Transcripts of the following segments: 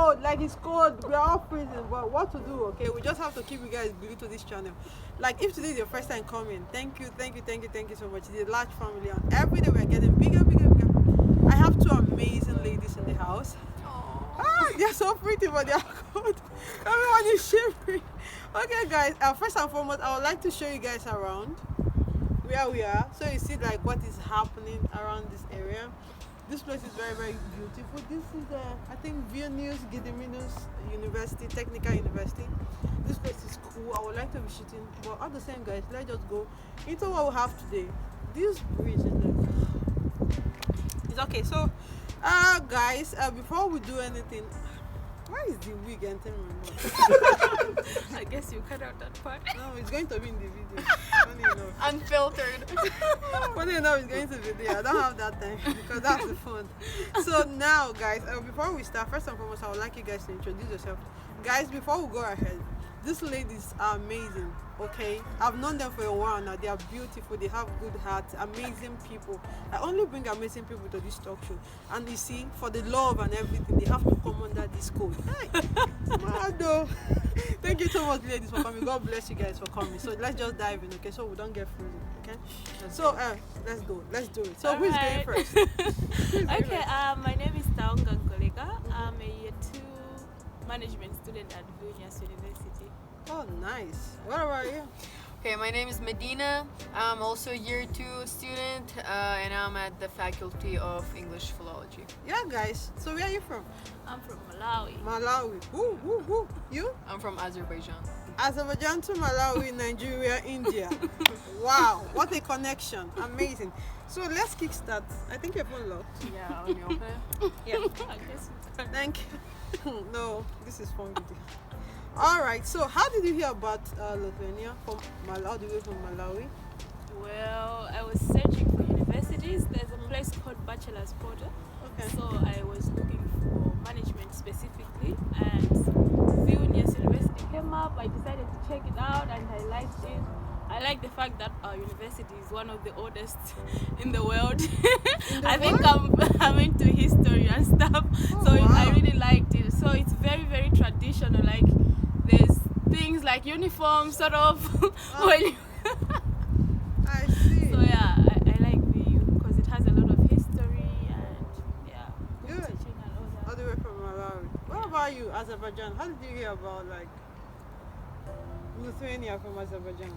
cold, like it's cold. We're all freezing, but what to do? Okay, we just have to keep you guys glued to this channel. Like if today is your first time coming, thank you so much. It's a large family, and every day we're getting bigger. I have two amazing ladies in the house. They're so pretty, but they're cold. Everyone is shivering. Okay, guys. First and foremost, I would like to show you guys around where we are, so you see like what is happening around this area. This place is very, very beautiful. This is I think Vilnius Gediminas University, Technical University. This place is cool. I would like to be shooting, but at the same, guys, let's just go into what we have today. This bridge is okay. So guys, before we do anything, why is the wig entering my mouth? I guess you cut out that part. No, it's going to be in the video. Funny enough. Unfiltered. Funny enough, it's going to be there. I don't have that time because that's the fun. So now, guys, before we start, first and foremost, I would like you guys to introduce yourself. Guys, before we go ahead, these ladies are amazing. Okay, I've known them for a while now. They are beautiful, they have good hearts, amazing people. I only bring amazing people to this talk show, and you see, for the love and everything, they have to come under this code. Hey, Mado. Thank you so much, ladies, for coming. God bless you guys for coming. So let's just dive in, okay, so we don't get frozen. Okay, so let's do it. So who's going first? Okay, my name is Taonga Nkolega. I'm a year 2 management student at Vilnius University. Oh, nice. What about you? Okay, my name is Medina. I'm also a year 2 student, and I'm at the Faculty of English Philology. Yeah, guys. So where are you from? I'm from Malawi. Malawi. Woo. You? I'm from Azerbaijan. Azerbaijan to Malawi, Nigeria, India. Wow, what a connection. Amazing. So let's kickstart. I think your phone locked. Yeah, on your phone. Yeah, I guess. Thank you. No, this is fun video. Alright, so how did you hear about Lithuania from Malawi, all the way from Malawi? Well, I was searching for universities. There's a place called Bachelor's Portal. Okay. So I was looking for management specifically, and Vilnius University came up. I decided to check it out, and I liked it. I like the fact that our university is one of the oldest in the world. I think I'm into history and stuff, so wow. I really liked it. So it's very, very traditional. Like there's things like uniforms, sort of. When you I see. so yeah, I like VU because it has a lot of history and yeah, good Good. teaching and all All that. the way from Malawi. What about you, Azerbaijan? How did you hear about like Lithuania from Azerbaijan?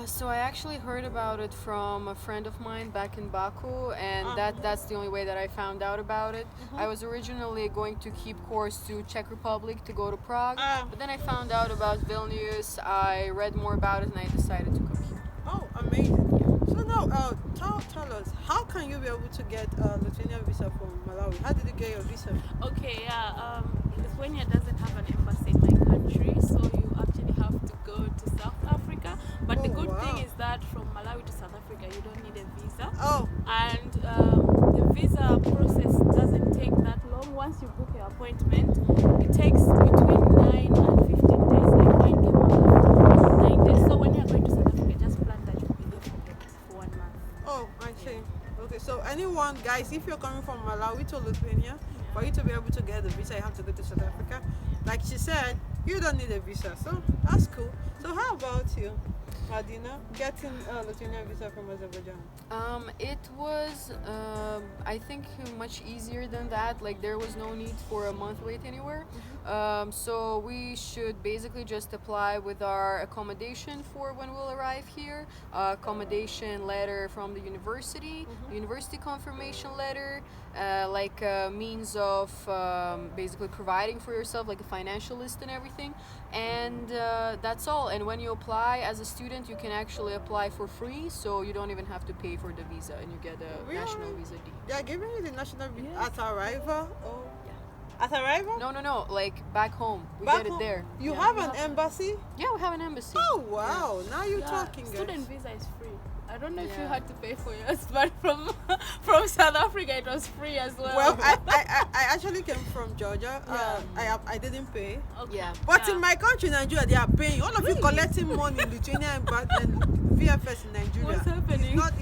So I actually heard about it from a friend of mine back in Baku, and that's the only way that I found out about it. I was originally going to keep course to Czech Republic to go to Prague, but then I found out about Vilnius. I read more about it, and I decided to come here. Oh, amazing. So now, tell us, how can you be able to get Lithuanian visa from Malawi? How did you get your visa? Okay, yeah. Lithuania doesn't have an embassy in my country, so you actually have to go to South Africa. But the good thing is that from Malawi to South Africa, you don't need a visa. Oh, And the visa process doesn't take that long. Once you book your appointment, it takes between 9 and 15 days. Like mine came out 9 days. So when you're going to South Africa, just plan that you'll be there for 1 month. oh, I see. Okay, so anyone, guys, if you're coming from Malawi to Lithuania, for you to be able to get the visa, you have to go to South Africa. Like she said, you don't need a visa, so that's cool. So how about you, Madina, getting Lithuanian visa from Azerbaijan? It was, I think, much easier than that. Like there was no need for a month wait anywhere. So we should basically just apply with our accommodation for when we'll arrive here. Accommodation letter from the university, university confirmation letter, like a means of basically providing for yourself, like a financial list and everything. And that's all. And when you apply as a student, you can actually apply for free, so you don't even have to pay for the visa, and you get a Really? national visa D. They are giving you the national visa Yes. at arrival? Oh. Yeah. At arrival? No, like back home. We Back get home? it there. You Yeah. have an embassy? Yeah, we have an embassy. Oh, wow. Now you're Yeah, talking, guys. student visa is free. I don't know if you Yeah. had to pay for yours, but from South Africa it was free as well. Well, I actually came from Georgia. I didn't pay. Okay. Yeah. But Yeah. in my country, Nigeria, they are paying. All of you collecting money in Lithuania and VFS in Nigeria. What's happening? It's not,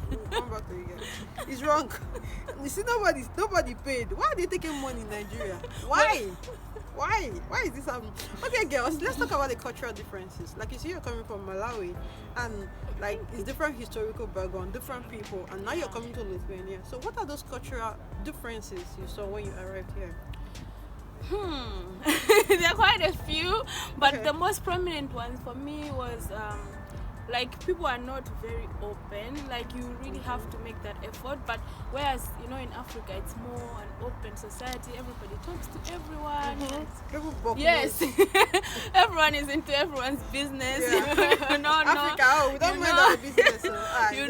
We'll come back to you guys. It's wrong. You see, nobody paid. Why are they taking money in Nigeria? Why? Why is this happening? Okay, girls, let's talk about the cultural differences. Like you see, you're coming from Malawi, and like it's different historical background, different people, and now you're coming to Lithuania. So, what are those cultural differences you saw when you arrived here? There are quite a few, but Okay. the most prominent ones for me was like people are not very open. Like you really have to make that effort. But whereas in Africa it's more an open society. Everybody talks to everyone. and- People buck Yes, nose. everyone is into everyone's business. Yeah. No, Africa, oh, we don't you mind know- our business. So, you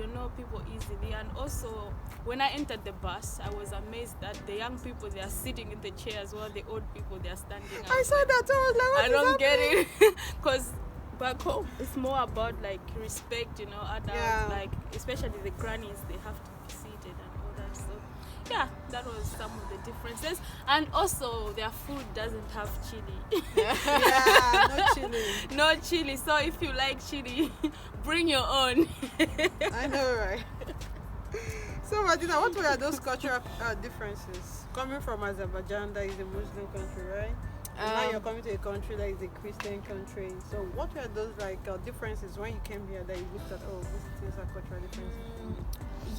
know people easily. And also when I entered the bus, I was amazed that the young people, they are sitting in the chairs while the old people, they are standing up. I saw that. I was like, what I is don't get happening? it because back home it's more about like respect, adults, Yeah. like especially the grannies, they have to be seated and all that. So yeah, that was some of the differences. And also their food doesn't have chili. Yeah, no chili. No chili. So if you like chili, bring your own. I know, right? So, Madina, what were those cultural differences? Coming from Azerbaijan, that is a Muslim country, right? And now you're coming to a country that is a Christian country. So, what were those differences when you came here that you looked at? Oh, these things are cultural differences.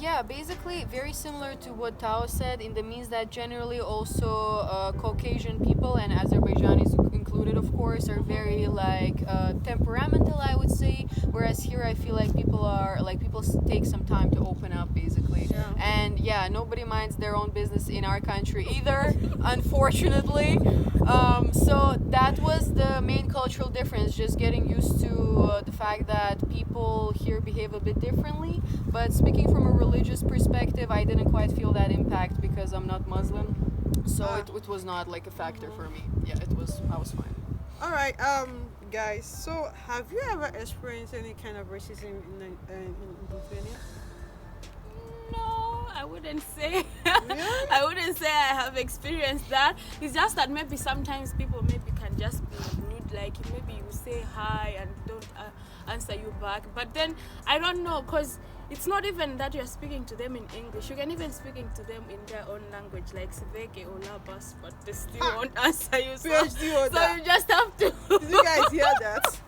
Yeah, basically very similar to what Tao said, in the means that generally also Caucasian people, and Azerbaijanis included of course, are very temperamental, I would say, whereas here I feel like people take some time to open up basically. Yeah. And yeah, nobody minds their own business in our country either, unfortunately. So that was the main cultural difference, just getting used to the fact that people here behave a bit differently. But speaking from a religious perspective, I didn't quite feel that impact because I'm not Muslim, so it was not like a factor for me. Yeah, I was fine. All right, guys. So, have you ever experienced any kind of racism in Lithuania? No, I wouldn't say. Really? I wouldn't say I have experienced that. It's just that maybe sometimes people maybe can just be rude. Like maybe you say hi and don't answer you back. But then I don't know, cause it's not even that you're speaking to them in English. You can even speaking to them in their own language, like Sveke or Labas, but they still won't answer you. So PhD holder. you just have to. Did you guys hear that?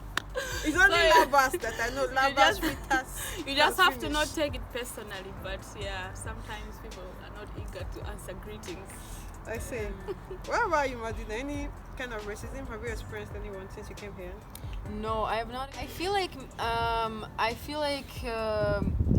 It's only So- Labas that I know. Labas, just- Ritas. You just that's have to not finished. take it personally, but yeah, sometimes people are not eager to answer greetings. I see. What about you, Madina? Any kind of racism? Have you experienced anyone since you came here? No, I have not. I feel like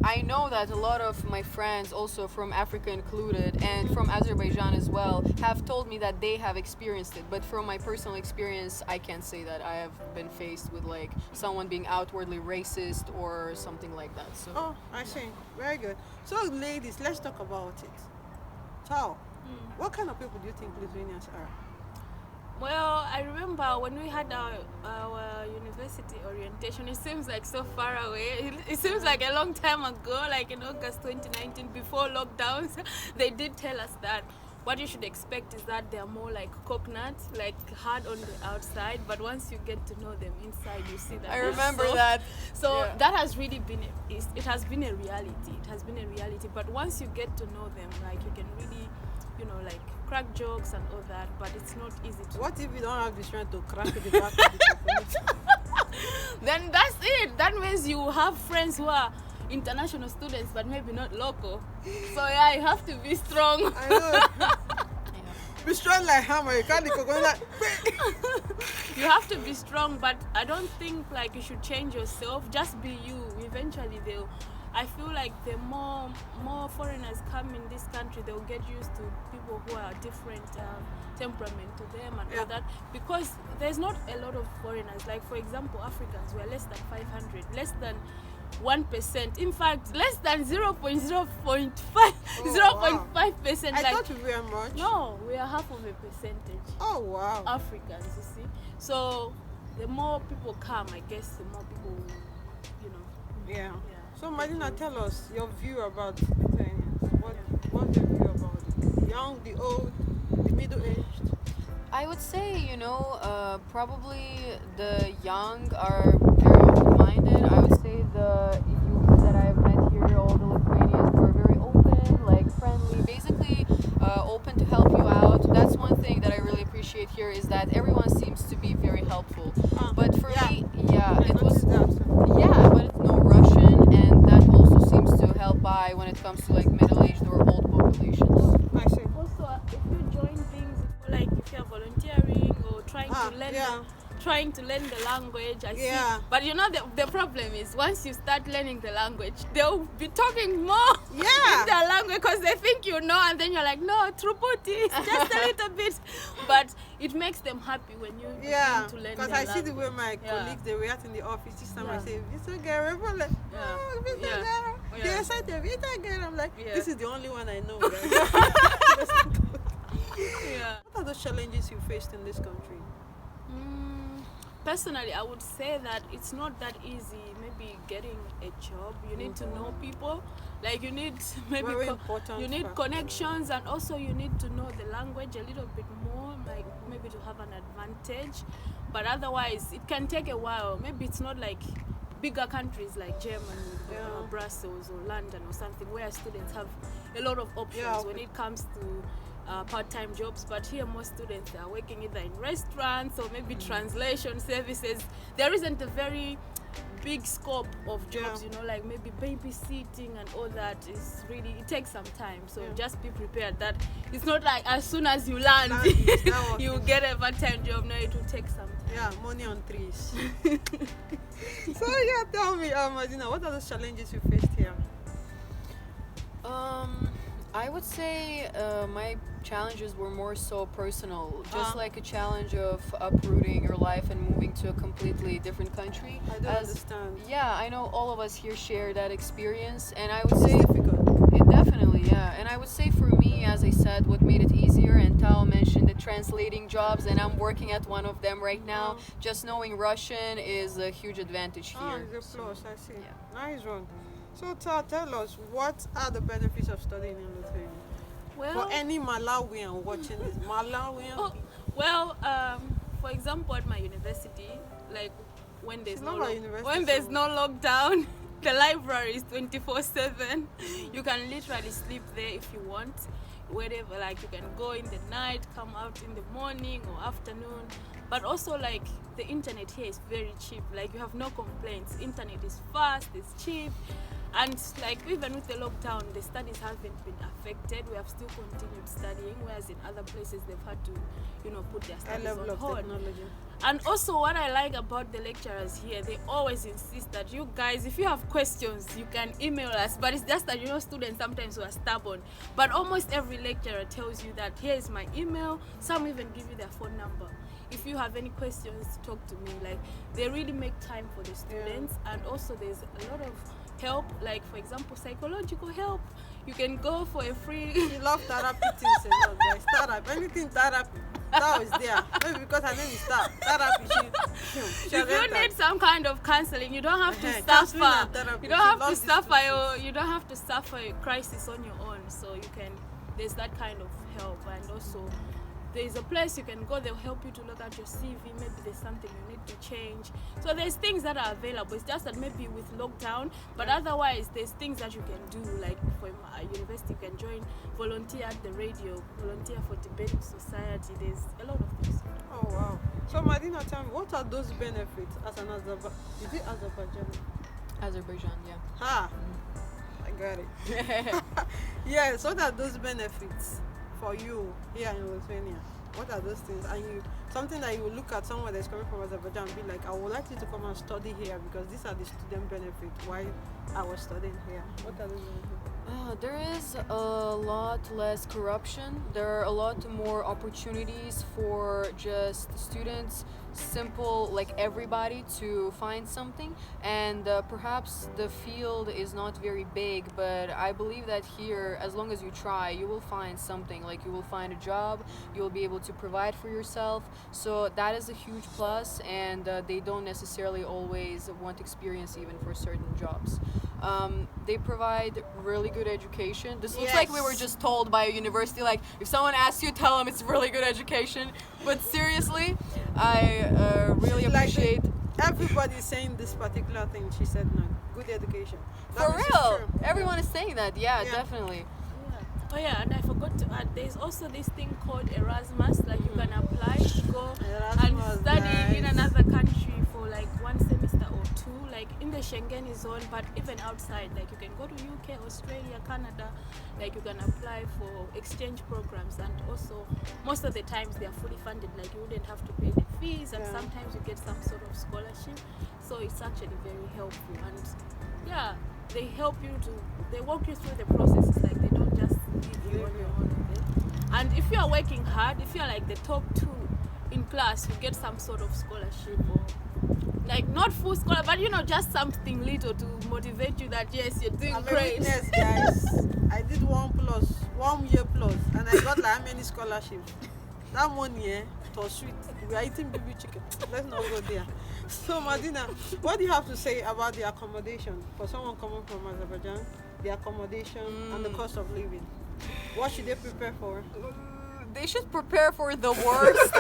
I know that a lot of my friends, also from Africa included, and from Azerbaijan as well, have told me that they have experienced it. But from my personal experience, I can't say that I have been faced with like someone being outwardly racist or something like that. So Oh, I see. Very good. So, ladies, let's talk about it. Ciao. What kind of people do you think Lithuanians are? Well, I remember when we had our university orientation, it seems like so far away. It seems like a long time ago, like in August 2019, before lockdowns. They did tell us that what you should expect is that they're more like coconut, like hard on the outside, but once you get to know them inside, you see that I they're remember soft. that. So Yeah. that has really been it has been a reality. It has been a reality. But once you get to know them, like you can really, like crack jokes and all that. But it's not easy to. What if you don't have the strength to crack the back of the chocolate? Then that's it. That means you have friends who are international students, but maybe not local. So yeah, you have to be strong. I know. Yeah. Be strong like hammer. You can't be coconut. You have to be strong, but I don't think like you should change yourself. Just be you. Eventually, I feel like the more foreigners come in this country, they'll get used to people who are different temperament to them and Yeah. all that. Because there's not a lot of foreigners. Like for example, Africans, we are less than 500, less than 1%. In fact, less than 0.05%. Oh, wow. 0.5%. I Like thought you were much. no, we are half of a percentage. Oh, wow. Africans, you see. So the more people come, I guess the more people, Yeah. yeah. So, Marina, tell us your view about Lithuanians. What's your view about it? Young, the old, the middle-aged? I would say, probably the young are very open-minded. I would say you trying to learn the language. I Yeah. see. But you know, the problem is once you start learning the language, they'll be talking more Yeah. in their language because they think you know, and then you're like, no, Truputi, just a little bit. But it makes them happy when you Yeah, begin to learn because their I see the way language. my Yeah. colleagues they react in the office. This time I Yeah. say Vita girl, everyone like, Yeah. oh, Vita Yeah. girl. Yeah. They excited, Vita girl. I'm like, Yeah. this is the only one I know. Guys. Yeah. What are those challenges you faced in this country? Personally, I would say that it's not that easy. Maybe getting a job, you need to know people. Like you need maybe Very important you need factor. connections, and also you need to know the language a little bit more, like maybe to have an advantage. But otherwise, it can take a while. Maybe it's not like bigger countries like Germany, Yeah. or Brussels, or London, or something where students have a lot of options Yeah, when it comes to part-time jobs. But here most students are working either in restaurants or maybe translation services. There isn't a very big scope of jobs, Yeah. you know, like maybe babysitting and all that is really, it takes some time. So Yeah. just be prepared that it's not like as soon as you land You start working. you get a part-time job. No, it will take some time. Yeah, money on trees. So yeah, tell me, Madina, what are those challenges you faced here? I would say my challenges were more so personal, just Ah. like a challenge of uprooting your life and moving to a completely different country. I don't understand. Yeah, I know all of us here share that experience, and I would say It's difficult. it definitely, yeah. And I would say for me, as I said, what made it easier, and Tao mentioned the translating jobs, and I'm working at one of them right now. Just knowing Russian is a huge advantage Ah, here. it's a plus, I see. Yeah. Nice one. So tell us, what are the benefits of studying in Lithuania? Well, For any Malawian watching this, Malawian. oh, well, for example, at my university, like when there's It's no not my university, when there's so- no lockdown, the library is 24/7. You can literally sleep there if you want, wherever. Like you can go in the night, come out in the morning or afternoon. But also like the internet here is very cheap. Like you have no complaints. Internet is fast, it's cheap. And like even with the lockdown, the studies haven't been affected. We have still continued studying, whereas in other places they've had to, you know, put their A studies level on of hold. technology. And also what I like about the lecturers here, they always insist that you guys, if you have questions, you can email us. But it's just that, you know, students sometimes who are stubborn. But almost every lecturer tells you that here is my email. Some even give you their phone number. If you have any questions, talk to me. Like they really make time for the students. And also there's a lot of help, like for example psychological help. You can go for a free She love therapy things a lot, guys. Therapy, anything therapy. Tao is there. Maybe because her name is Tao. Therapy, she if you need some kind of counseling, you don't have to Counseling suffer. and therapy. You don't She have to loves these suffer two your, you don't have to suffer a crisis on your own. So you can, there's that kind of help. And also there's a place you can go, they'll help you to look at your CV. Maybe there's something you need to change. So there's things that are available. It's just that maybe with lockdown, but otherwise there's things that you can do. Like for a university, you can join, volunteer at the radio, volunteer for Tibetan Society. There's a lot of things. Oh wow. So Madina, tell me, what are those benefits as an Is it Azerbaijan? Azerbaijan, yeah. Ha! I got it. Yes, what are those benefits for you here in Lithuania? What are those things? And you, something that you will look at someone that's coming from Azerbaijan and be like, I would like you to come and study here because these are the student benefits while I was studying here. What are those benefits? There is a lot less corruption. There are a lot more opportunities for just students, simple, like everybody, to find something. And perhaps the field is not very big, but I believe that here, as long as you try, you will find something. Like you will find a job, you will be able to provide for yourself. So that is a huge plus, and they don't necessarily always want experience even for certain jobs. They provide really good education. This looks like we were Yes. just told by a university, like if someone asks you, tell them it's really good education. But seriously, I really Like appreciate. Everybody is saying this particular thing. She said no. Good education. That For means it's real, true. everyone is saying that. Yeah, Yeah. definitely. Oh yeah, and I forgot to add, there's also this thing called Erasmus. Like you can apply to go Erasmus, and study in guys. another country for like 1 semester or 2. Like like in the Schengen zone, but even outside, like you can go to UK, Australia, Canada, like you can apply for exchange programs, and also most of the times they are fully funded, like you wouldn't have to pay the fees, and Yeah. sometimes you get some sort of scholarship, so it's actually very helpful. And yeah, they help you to, they walk you through the processes, like they don't just leave you on your own with it. And if you are working hard, if you're like the top 2 in class, you get some sort of scholarship, or like not full scholarship, but you know, just something little to motivate you that yes, you're doing I'm a great. witness, guys. I did 1 year plus, and I got like how many scholarships? That 1 year, it was sweet. We are eating baby chicken. Let's not go there. So, Madina, what do you have to say about the accommodation for someone coming from Azerbaijan? The accommodation and the cost of living. What should they prepare for? They should prepare for the worst.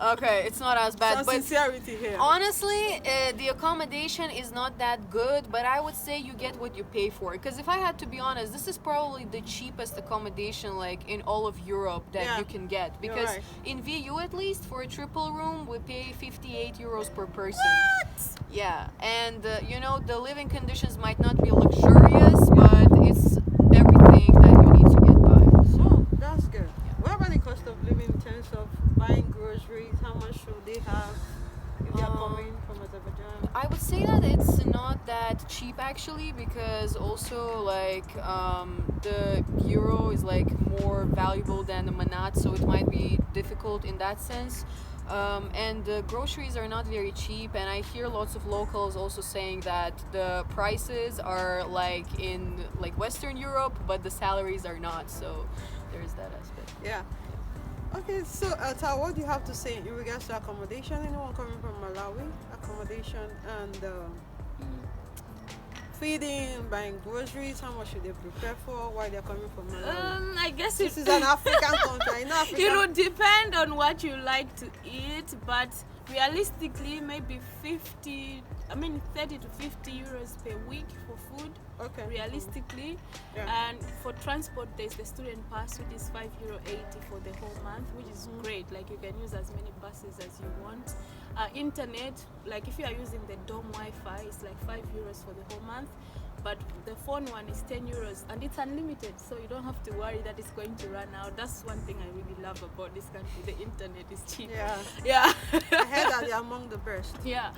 Okay, it's not as bad. Some But sincerity here. honestly, the accommodation is not that good, but I would say you get what you pay for. Because if I had to be honest, this is probably the cheapest accommodation like in all of Europe that Yeah, you can get. you're Because right. in VU at least, for a triple room, we pay 58 euros per person. Yeah, and you know, the living conditions might not be luxurious, but it's everything that you need to get by. So, that's good. What about the cost of living in terms of buying groceries? How much should they have if they are coming from Azerbaijan? I would say that it's not that cheap actually, because also like the euro is like more valuable than the manat, so it might be difficult in that sense. And the groceries are not very cheap, and I hear lots of locals also saying that the prices are like in like Western Europe, but the salaries are not. So there's that aspect. Yeah. Okay, so Tal, what do you have to say in regards to accommodation? Anyone coming from Malawi, accommodation and feeding, buying groceries, how much should they prepare for while they're coming from Malawi? I guess This is an African country. I know Africa. it would depend on what you like to eat, but realistically, maybe 30 to 50 euros per week for food. Okay. Realistically, Yeah. and for transport, there's the student pass, which is €5.80 for the whole month, which is great. Like you can use as many buses as you want. Internet, like if you are using the dorm Wi-Fi, it's like €5 for the whole month. But the phone one is €10 and it's unlimited, so you don't have to worry that it's going to run out. That's one thing I really love about this country. The internet is cheap. Yeah. Yeah. I heard that they're among the best. Yeah.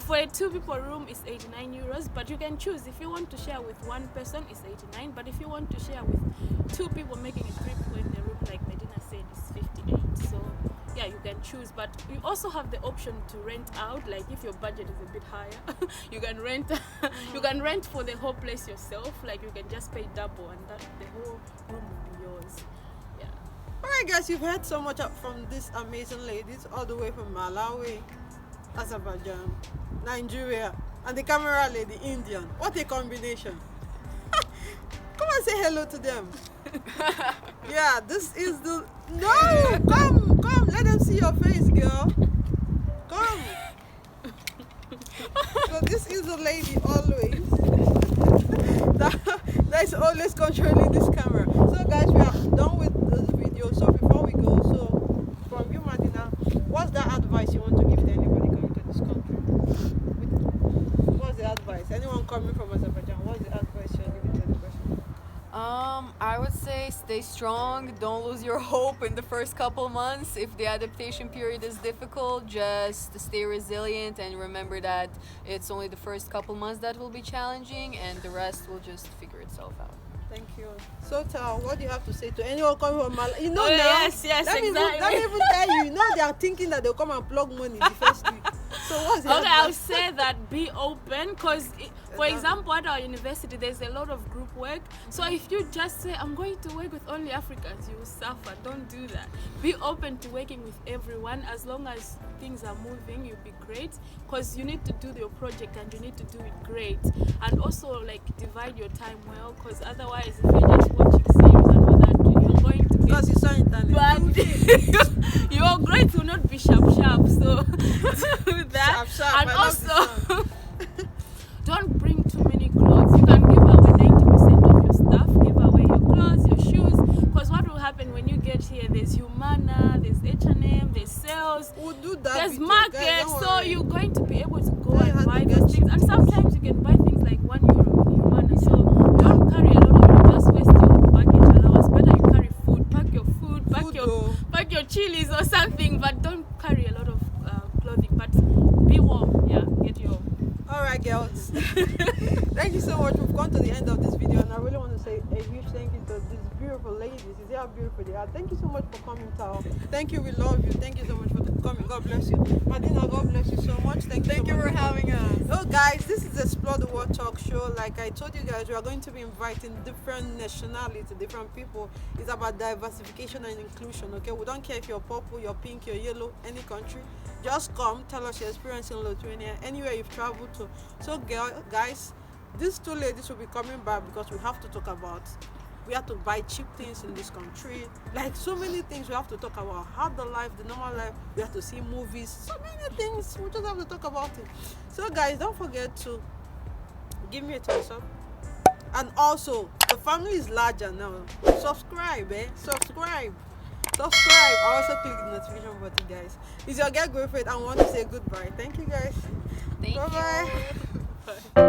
For a 2-people room, it's €89, but you can choose. If you want to share with one person, it's 89. But if you want to share with 2 people, making it 3 people in the room, like Medina said, it's 58. So yeah, you can choose. But you also have the option to rent out. Like if your budget is a bit higher, you can rent. You can rent for the whole place yourself. Like you can just pay double, and that the whole room will be yours. Yeah. Alright guys, you've heard so much from these amazing ladies all the way from Malawi, Azerbaijan, Nigeria, and the camera lady, Indian. What a combination. Come and say hello to them. Yeah, this is the... No! Come, let them see your face, girl. Come. So this is the lady always. that is always controlling this camera. So guys, we are done with this video. So before we go, so from you, Madina, what's the advice you want to give to anybody coming to this country? What's the advice? Anyone coming from Azerbaijan, what's the advice you're giving to the person? I would say stay strong. Don't lose your hope in the first couple months. If the adaptation period is difficult, just stay resilient and remember that it's only the first couple months that will be challenging, and the rest will just figure itself out. Thank you. So Tal, what do you have to say to anyone coming from Malawi? You know Oh, now. yes, let me exactly. even tell you. You know they are thinking that they'll come and plug money the first week. So what's the Okay, I'll advice? say that be open, because for Exactly. example at our university there's a lot of group work. So if you just say I'm going to work with only Africans, you will suffer. Don't do that. Be open to working with everyone. As long as things are moving, you'll be great, because you need to do your project and you need to do it great. And also like divide your time well, because otherwise if you're just watching series and all that, you're going to Because get you saw internet. but your grades will not be sharp, so do that. Sharp, And I love the also don't bring too many clothes. You can give away 90% of your stuff, give away your clothes, your shoes, because what will happen when you get here, there's Humana, there's H&M, there's sales, We'll do that. there's with you, market, guys, don't so worry. you're going to be able to go Then you and have to buy get those things, and sometimes you can buy things like €1 in Humana. So don't carry a lot of it, just waste your baggage allowance. Better you carry food, pack your food, pack your chilies or something, but don't carry a lot of clothing. But be warm, yeah, get your. Alright girls, thank you so much. We've gone to the end of this video, and I really want to say a huge thank you to these beautiful ladies. You see how beautiful they are. Thank you so much for coming, Tao. Thank you, we love you. Thank you so much for coming. God bless you. Madina, God bless you so much. Thank you for having us. Oh guys, this is Explore the World Talk Show. Like I told you guys, we are going to be inviting different nationalities, different people. It's about diversification and inclusion, okay? We don't care if you're purple, you're pink, you're yellow, any country. Just come, tell us your experience in Lithuania, anywhere you've traveled to. So guys, these two ladies will be coming back because we have to talk about, we have to buy cheap things in this country, like so many things we have to talk about. How the life, the normal life, we have to see movies, so many things, we just have to talk about it. So guys, don't forget to give me a thumbs up, and also the family is larger now. Subscribe, subscribe. I also click the notification button, guys. It's your girl Girlfriend, and want to say goodbye. Thank you guys. Thank Bye you. bye.